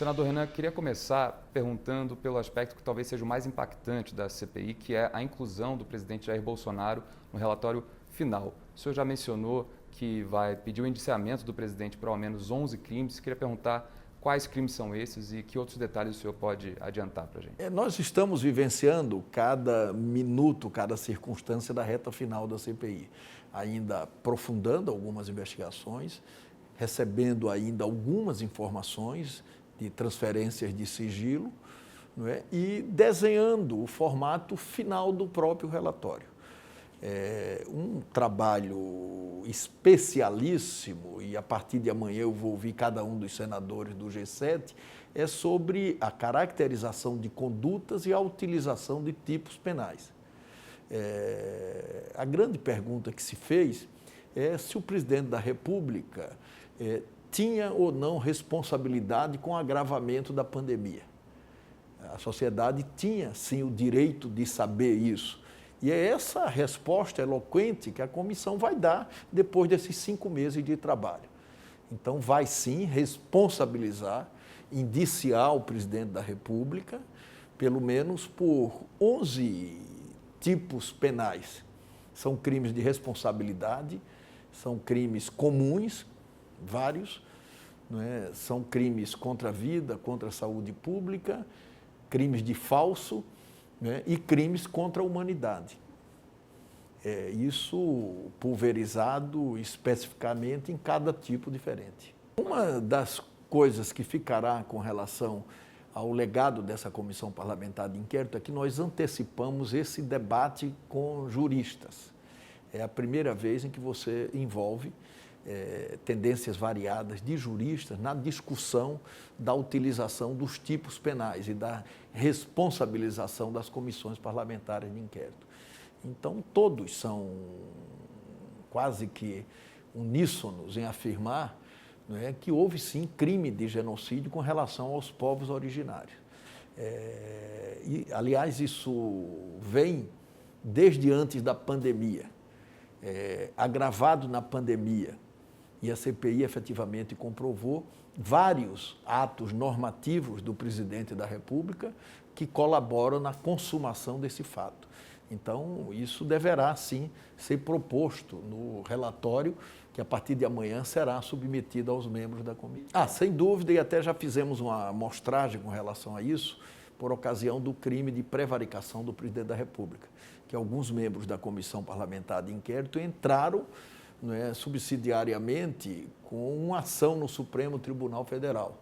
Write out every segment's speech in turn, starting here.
Senador Renan, queria começar perguntando pelo aspecto que talvez seja o mais impactante da CPI, que é a inclusão do presidente Jair Bolsonaro no relatório final. O senhor já mencionou que vai pedir o indiciamento do presidente por ao menos 11 crimes. Queria perguntar quais crimes são esses e que outros detalhes o senhor pode adiantar para a gente. Nós estamos vivenciando cada minuto, cada circunstância da reta final da CPI, ainda aprofundando algumas investigações, recebendo ainda algumas informações de transferências de sigilo, não é? E desenhando o formato final do próprio relatório. É um trabalho especialíssimo, e a partir de amanhã eu vou ouvir cada um dos senadores do G7, é sobre a caracterização de condutas e a utilização de tipos penais. A grande pergunta que se fez é se o presidente da República tinha ou não responsabilidade com o agravamento da pandemia. A sociedade tinha, sim, o direito de saber isso. E é essa resposta eloquente que a comissão vai dar depois desses 5 meses de trabalho. Então, vai sim responsabilizar, indiciar o presidente da República, pelo menos por 11 tipos penais. São crimes de responsabilidade, são crimes comuns, vários, não é? São crimes contra a vida, contra a saúde pública, crimes de falso, né? E crimes contra a humanidade. Isso pulverizado especificamente em cada tipo diferente. Uma das coisas que ficará com relação ao legado dessa comissão parlamentar de inquérito é que nós antecipamos esse debate com juristas. É a primeira vez em que você envolve tendências variadas de juristas na discussão da utilização dos tipos penais e da responsabilização das comissões parlamentares de inquérito. Então, todos são quase que uníssonos em afirmar, não é, que houve sim crime de genocídio com relação aos povos originários. Aliás, isso vem desde antes da pandemia, agravado na pandemia. E a CPI efetivamente comprovou vários atos normativos do presidente da República que colaboram na consumação desse fato. Então, isso deverá, sim, ser proposto no relatório que, a partir de amanhã, será submetido aos membros da comissão. Sem dúvida, e até já fizemos uma amostragem com relação a isso, por ocasião do crime de prevaricação do presidente da República, que alguns membros da comissão parlamentar de inquérito entraram, não é, subsidiariamente com uma ação no Supremo Tribunal Federal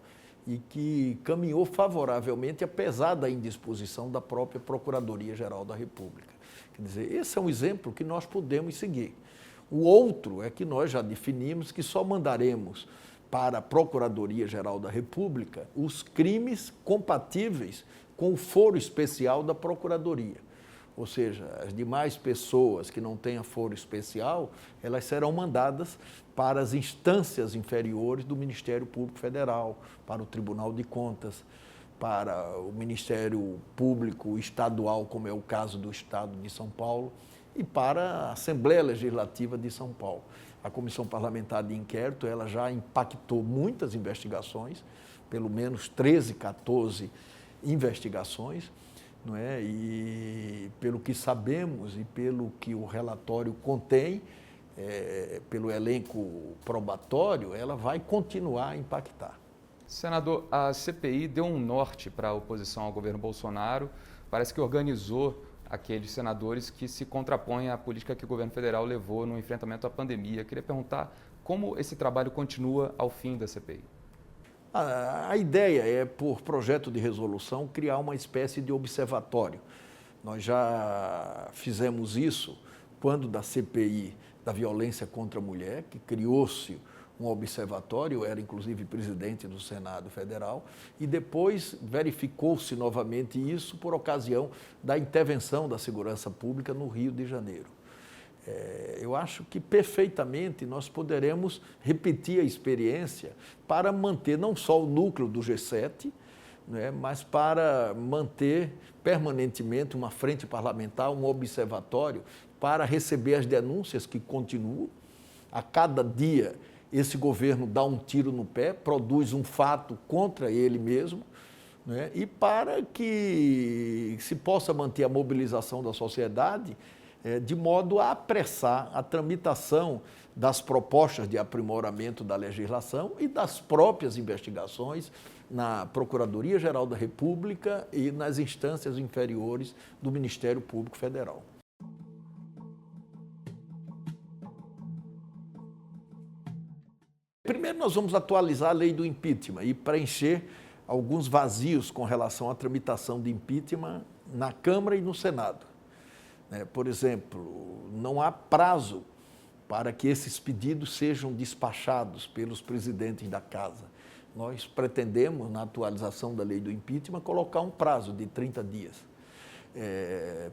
e que caminhou favoravelmente, apesar da indisposição da própria Procuradoria-Geral da República. Quer dizer, esse é um exemplo que nós podemos seguir. O outro é que nós já definimos que só mandaremos para a Procuradoria-Geral da República os crimes compatíveis com o foro especial da Procuradoria. Ou seja, as demais pessoas que não tenham foro especial, elas serão mandadas para as instâncias inferiores do Ministério Público Federal, para o Tribunal de Contas, para o Ministério Público Estadual, como é o caso do Estado de São Paulo, e para a Assembleia Legislativa de São Paulo. A Comissão Parlamentar de Inquérito, ela já impactou muitas investigações, pelo menos 13, 14 investigações, não é? E pelo que sabemos e pelo que o relatório contém, pelo elenco probatório, ela vai continuar a impactar. Senador, a CPI deu um norte para a oposição ao governo Bolsonaro, parece que organizou aqueles senadores que se contrapõem à política que o governo federal levou no enfrentamento à pandemia. Queria perguntar como esse trabalho continua ao fim da CPI. A ideia é, por projeto de resolução, criar uma espécie de observatório. Nós já fizemos isso quando da CPI da violência contra a mulher, que criou-se um observatório, eu era inclusive presidente do Senado Federal, e depois verificou-se novamente isso por ocasião da intervenção da segurança pública no Rio de Janeiro. Eu acho que perfeitamente nós poderemos repetir a experiência para manter não só o núcleo do G7, né, mas para manter permanentemente uma frente parlamentar, um observatório, para receber as denúncias que continuam. A cada dia esse governo dá um tiro no pé, produz um fato contra ele mesmo, né? E para que se possa manter a mobilização da sociedade, de modo a apressar a tramitação das propostas de aprimoramento da legislação e das próprias investigações na Procuradoria-Geral da República e nas instâncias inferiores do Ministério Público Federal. Primeiro, nós vamos atualizar a lei do impeachment e preencher alguns vazios com relação à tramitação de impeachment na Câmara e no Senado. Por exemplo, não há prazo para que esses pedidos sejam despachados pelos presidentes da Casa. Nós pretendemos, na atualização da lei do impeachment, colocar um prazo de 30 dias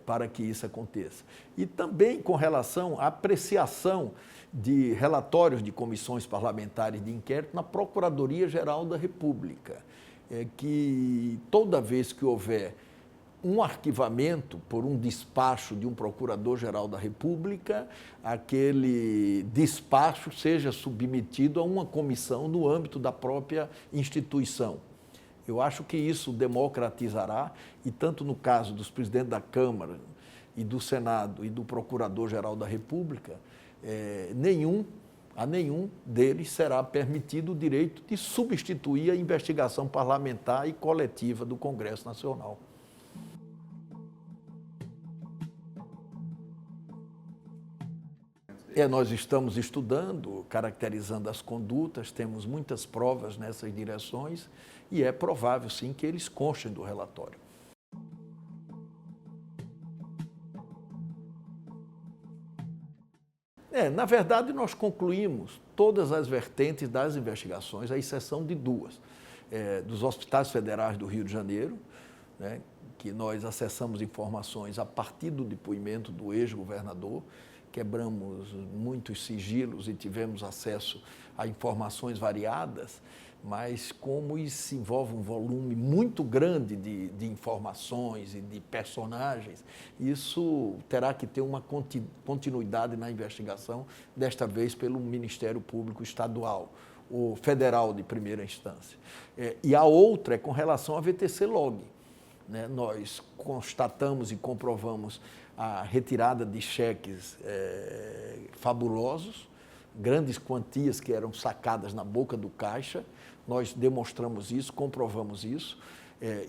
para que isso aconteça. E também com relação à apreciação de relatórios de comissões parlamentares de inquérito na Procuradoria-Geral da República, que toda vez que houver um arquivamento por um despacho de um Procurador-Geral da República, aquele despacho seja submetido a uma comissão no âmbito da própria instituição. Eu acho que isso democratizará, e tanto no caso dos presidentes da Câmara e do Senado e do Procurador-Geral da República, a nenhum deles será permitido o direito de substituir a investigação parlamentar e coletiva do Congresso Nacional. Nós estamos estudando, caracterizando as condutas, temos muitas provas nessas direções e é provável, sim, que eles constem do relatório. Na verdade, nós concluímos todas as vertentes das investigações, à exceção de duas. Dos hospitais federais do Rio de Janeiro, né, que nós acessamos informações a partir do depoimento do ex-governador, quebramos muitos sigilos e tivemos acesso a informações variadas, mas como isso envolve um volume muito grande de informações e de personagens, isso terá que ter uma continuidade na investigação, desta vez pelo Ministério Público Estadual, o federal de primeira instância. E a outra é com relação à VTC-Log. Nós constatamos e comprovamos a retirada de cheques fabulosos, grandes quantias que eram sacadas na boca do caixa. Nós demonstramos isso, comprovamos isso.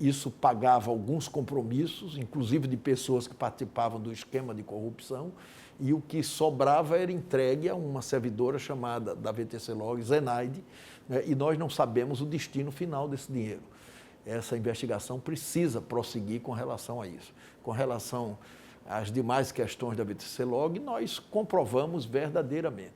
Isso pagava alguns compromissos, inclusive de pessoas que participavam do esquema de corrupção, e o que sobrava era entregue a uma servidora chamada da VTC-Log, Zenaide, e nós não sabemos o destino final desse dinheiro. Essa investigação precisa prosseguir com relação a isso. Com relação às demais questões da VTC-Log, nós comprovamos verdadeiramente.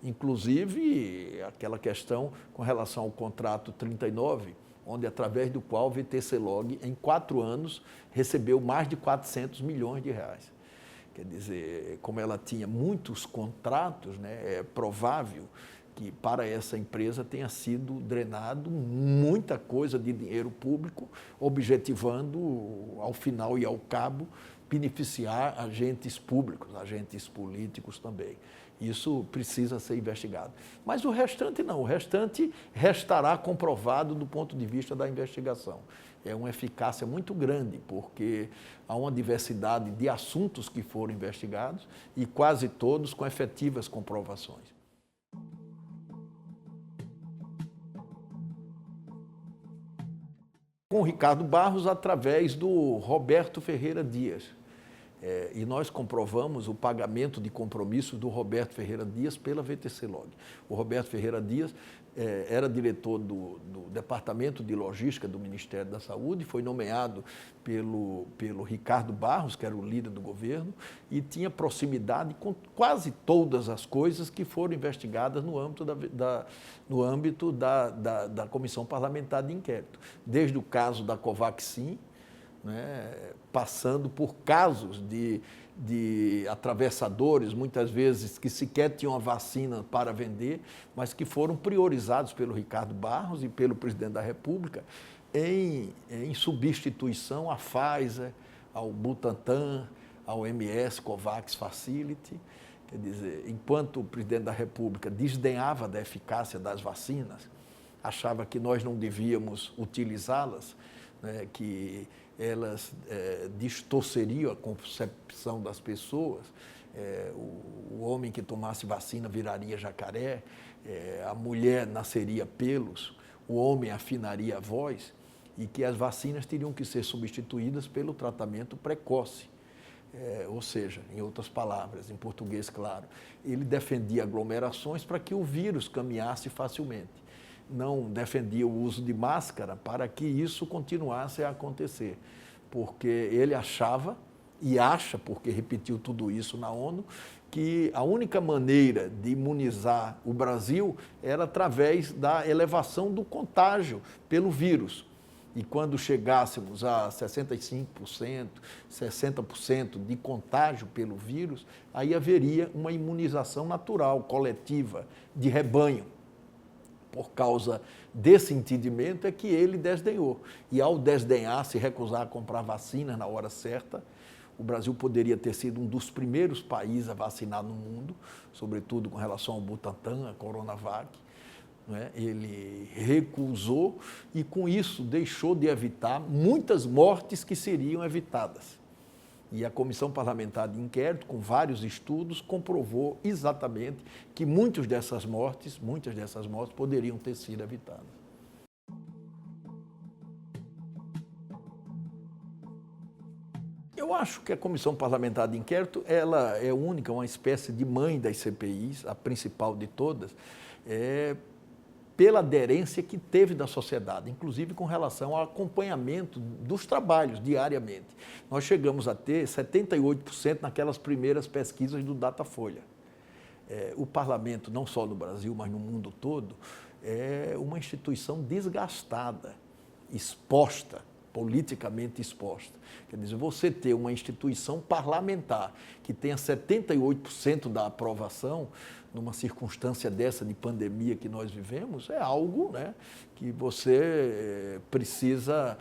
Inclusive, aquela questão com relação ao contrato 39, onde, através do qual a VTC-Log, em 4 anos, recebeu mais de 400 milhões de reais. Quer dizer, como ela tinha muitos contratos, é provável que para essa empresa tenha sido drenado muita coisa de dinheiro público, objetivando, ao final e ao cabo, beneficiar agentes públicos, agentes políticos também. Isso precisa ser investigado. Mas o restante não, o restante restará comprovado do ponto de vista da investigação. É uma eficácia muito grande, porque há uma diversidade de assuntos que foram investigados e quase todos com efetivas comprovações. Com o Ricardo Barros, através do Roberto Ferreira Dias. E nós comprovamos o pagamento de compromissos do Roberto Ferreira Dias pela VTC-Log. O Roberto Ferreira Dias era diretor do Departamento de Logística do Ministério da Saúde, foi nomeado pelo Ricardo Barros, que era o líder do governo, e tinha proximidade com quase todas as coisas que foram investigadas no âmbito da Comissão Parlamentar de Inquérito. Desde o caso da Covaxin, passando por casos de atravessadores, muitas vezes que sequer tinham a vacina para vender, mas que foram priorizados pelo Ricardo Barros e pelo presidente da República em substituição à Pfizer, ao Butantan, ao MS Covax Facility. Quer dizer, enquanto o presidente da República desdenhava da eficácia das vacinas, achava que nós não devíamos utilizá-las, né, que elas distorceriam a concepção das pessoas, o homem que tomasse vacina viraria jacaré, a mulher nasceria pelos, o homem afinaria a voz, e que as vacinas teriam que ser substituídas pelo tratamento precoce. Ou seja, em outras palavras, em português claro, ele defendia aglomerações para que o vírus caminhasse facilmente. Não defendia o uso de máscara para que isso continuasse a acontecer, porque ele achava, e acha, porque repetiu tudo isso na ONU, que a única maneira de imunizar o Brasil era através da elevação do contágio pelo vírus. E quando chegássemos a 65%, 60% de contágio pelo vírus, aí haveria uma imunização natural, coletiva, de rebanho. Por causa desse entendimento é que ele desdenhou. E ao desdenhar, se recusar a comprar vacinas na hora certa, o Brasil poderia ter sido um dos primeiros países a vacinar no mundo, sobretudo com relação ao Butantan, a Coronavac. Ele recusou e, com isso, deixou de evitar muitas mortes que seriam evitadas. E a Comissão Parlamentar de Inquérito, com vários estudos, comprovou exatamente que muitas dessas mortes poderiam ter sido evitadas. Eu acho que a Comissão Parlamentar de Inquérito ela é única, uma espécie de mãe das CPIs, a principal de todas, pela aderência que teve da sociedade, inclusive com relação ao acompanhamento dos trabalhos diariamente. Nós chegamos a ter 78% naquelas primeiras pesquisas do Datafolha. O parlamento, não só no Brasil, mas no mundo todo, é uma instituição desgastada, exposta, politicamente exposta. Quer dizer, você ter uma instituição parlamentar que tenha 78% da aprovação, numa circunstância dessa de pandemia que nós vivemos, é algo, né, que você precisa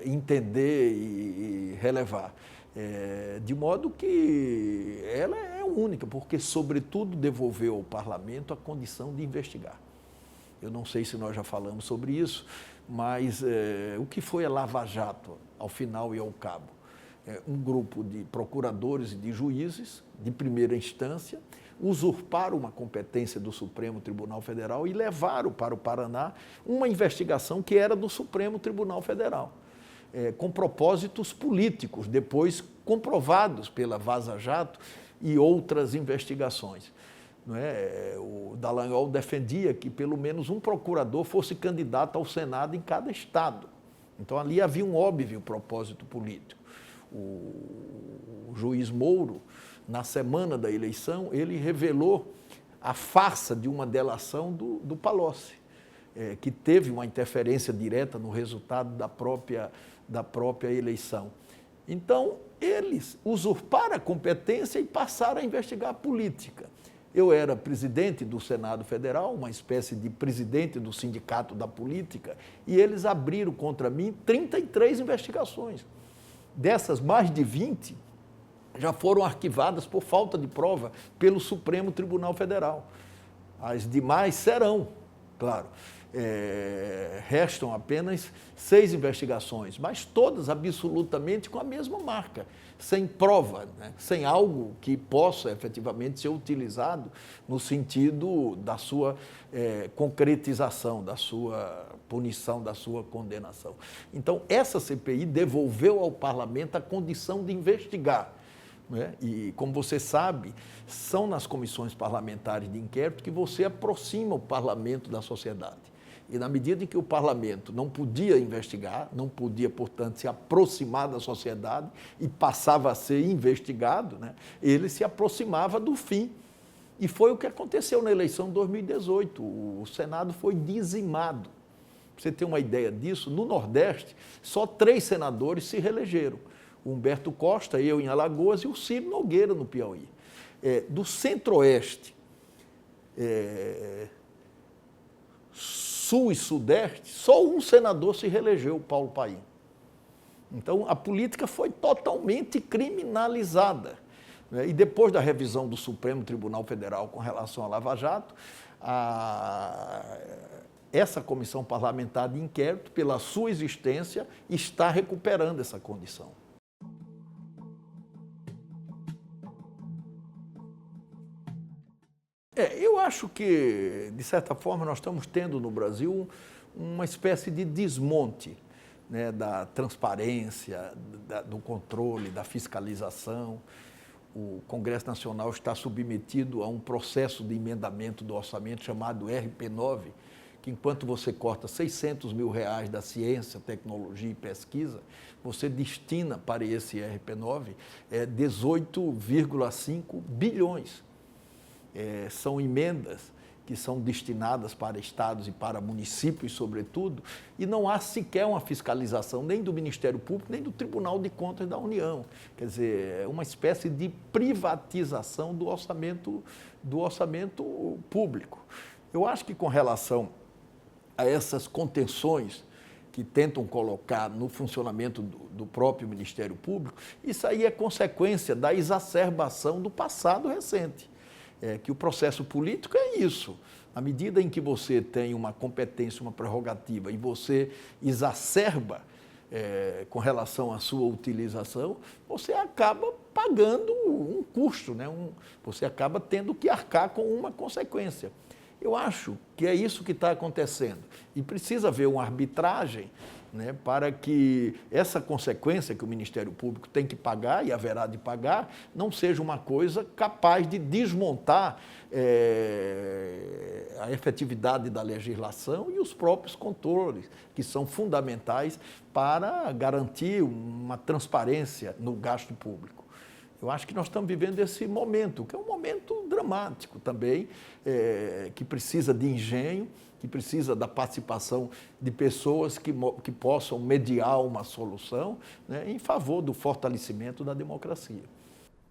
entender e relevar. De modo que ela é única, porque, sobretudo, devolveu ao parlamento a condição de investigar. Eu não sei se nós já falamos sobre isso, mas o que foi a Lava Jato, ao final e ao cabo? Um grupo de procuradores e de juízes de primeira instância usurparam uma competência do Supremo Tribunal Federal e levaram para o Paraná uma investigação que era do Supremo Tribunal Federal, com propósitos políticos, depois comprovados pela Vaza Jato e outras investigações. O Dallagnol defendia que pelo menos um procurador fosse candidato ao Senado em cada estado. Então ali havia um óbvio propósito político. O juiz Moro, na semana da eleição, ele revelou a farsa de uma delação do Palocci, que teve uma interferência direta no resultado da própria eleição. Então, eles usurparam a competência e passaram a investigar a política. Eu era presidente do Senado Federal, uma espécie de presidente do Sindicato da Política, e eles abriram contra mim 33 investigações. Dessas, mais de 20 já foram arquivadas por falta de prova pelo Supremo Tribunal Federal. As demais serão, claro. Restam apenas 6 investigações, mas todas absolutamente com a mesma marca, sem prova, né? Sem algo que possa efetivamente ser utilizado no sentido da sua concretização, da sua punição, da sua condenação. Então, essa CPI devolveu ao parlamento a condição de investigar. E, como você sabe, são nas comissões parlamentares de inquérito que você aproxima o parlamento da sociedade. E na medida em que o parlamento não podia investigar, não podia, portanto, se aproximar da sociedade e passava a ser investigado, né, ele se aproximava do fim. E foi o que aconteceu na eleição de 2018. O Senado foi dizimado. Para você ter uma ideia disso, no Nordeste, só 3 senadores se reelegeram. O Humberto Costa, eu em Alagoas, e o Ciro Nogueira no Piauí. Do Centro-Oeste, Sul e Sudeste, só um senador se reelegeu, Paulo Paim. Então, a política foi totalmente criminalizada. né? E depois da revisão do Supremo Tribunal Federal com relação à Lava Jato, essa comissão parlamentar de inquérito, pela sua existência, está recuperando essa condição. Eu acho que, de certa forma, nós estamos tendo no Brasil uma espécie de desmonte, né, da transparência, do controle, da fiscalização. O Congresso Nacional está submetido a um processo de emendamento do orçamento chamado RP9, que enquanto você corta R$600 mil da ciência, tecnologia e pesquisa, você destina para esse RP9 18,5 bilhões. São emendas que são destinadas para estados e para municípios, sobretudo, e não há sequer uma fiscalização nem do Ministério Público, nem do Tribunal de Contas da União. Quer dizer, é uma espécie de privatização do orçamento público. Eu acho que, com relação a essas contenções que tentam colocar no funcionamento do próprio Ministério Público, isso aí é consequência da exacerbação do passado recente. Que o processo político é isso. À medida em que você tem uma competência, uma prerrogativa, e você exacerba com relação à sua utilização, você acaba pagando um custo, né? Você acaba tendo que arcar com uma consequência. Eu acho que é isso que está acontecendo. E precisa haver uma arbitragem, né, para que essa consequência que o Ministério Público tem que pagar, e haverá de pagar, não seja uma coisa capaz de desmontar a efetividade da legislação e os próprios controles, que são fundamentais para garantir uma transparência no gasto público. Eu acho que nós estamos vivendo esse momento, que é um momento dramático também, que precisa de engenho, que precisa da participação de pessoas que possam mediar uma solução, né, em favor do fortalecimento da democracia.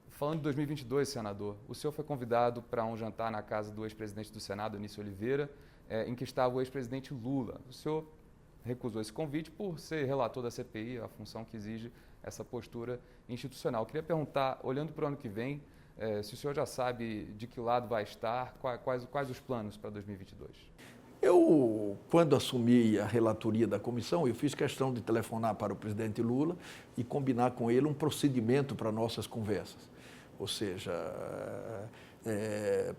Falando de 2022, senador, o senhor foi convidado para um jantar na casa do ex-presidente do Senado, Anísio Oliveira, em que estava o ex-presidente Lula. O senhor recusou esse convite por ser relator da CPI, a função que exige essa postura institucional. Queria perguntar, olhando para o ano que vem, se o senhor já sabe de que lado vai estar, quais os planos para 2022? Eu, quando assumi a relatoria da comissão, eu fiz questão de telefonar para o presidente Lula e combinar com ele um procedimento para nossas conversas. Ou seja,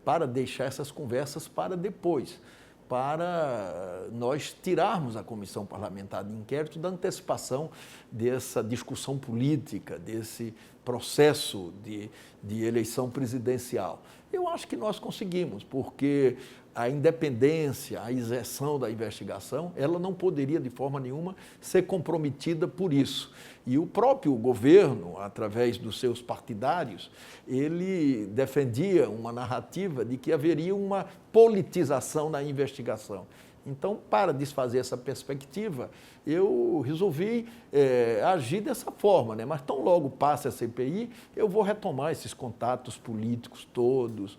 para deixar essas conversas para depois, para nós tirarmos a comissão parlamentar de inquérito da antecipação dessa discussão política, desse processo de eleição presidencial. Eu acho que nós conseguimos, porque a independência, a isenção da investigação, ela não poderia de forma nenhuma ser comprometida por isso. E o próprio governo, através dos seus partidários, ele defendia uma narrativa de que haveria uma politização na investigação. Então, para desfazer essa perspectiva, eu resolvi agir dessa forma, né? Mas tão logo passe a CPI, eu vou retomar esses contatos políticos todos,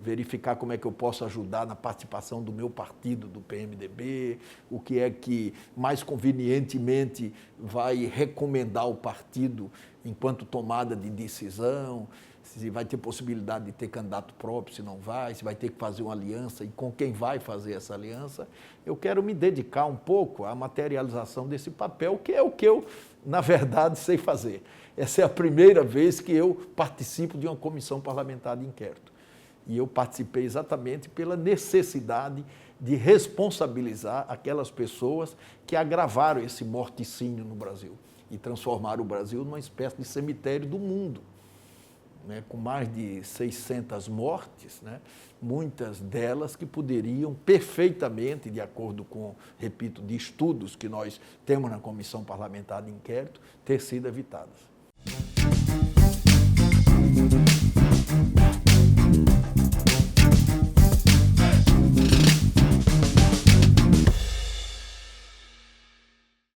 verificar como é que eu posso ajudar na participação do meu partido, do PMDB, o que é que mais convenientemente vai recomendar o partido enquanto tomada de decisão, se vai ter possibilidade de ter candidato próprio, se não vai, se vai ter que fazer uma aliança e com quem vai fazer essa aliança. Eu quero me dedicar um pouco à materialização desse papel, que é o que eu, na verdade, sei fazer. Essa é a primeira vez que eu participo de uma comissão parlamentar de inquérito. E eu participei exatamente pela necessidade de responsabilizar aquelas pessoas que agravaram esse morticínio no Brasil e transformaram o Brasil numa espécie de cemitério do mundo, né, com mais de 600 mortes, né, muitas delas que poderiam perfeitamente, de acordo com, repito, de estudos que nós temos na Comissão Parlamentar de Inquérito, ter sido evitadas.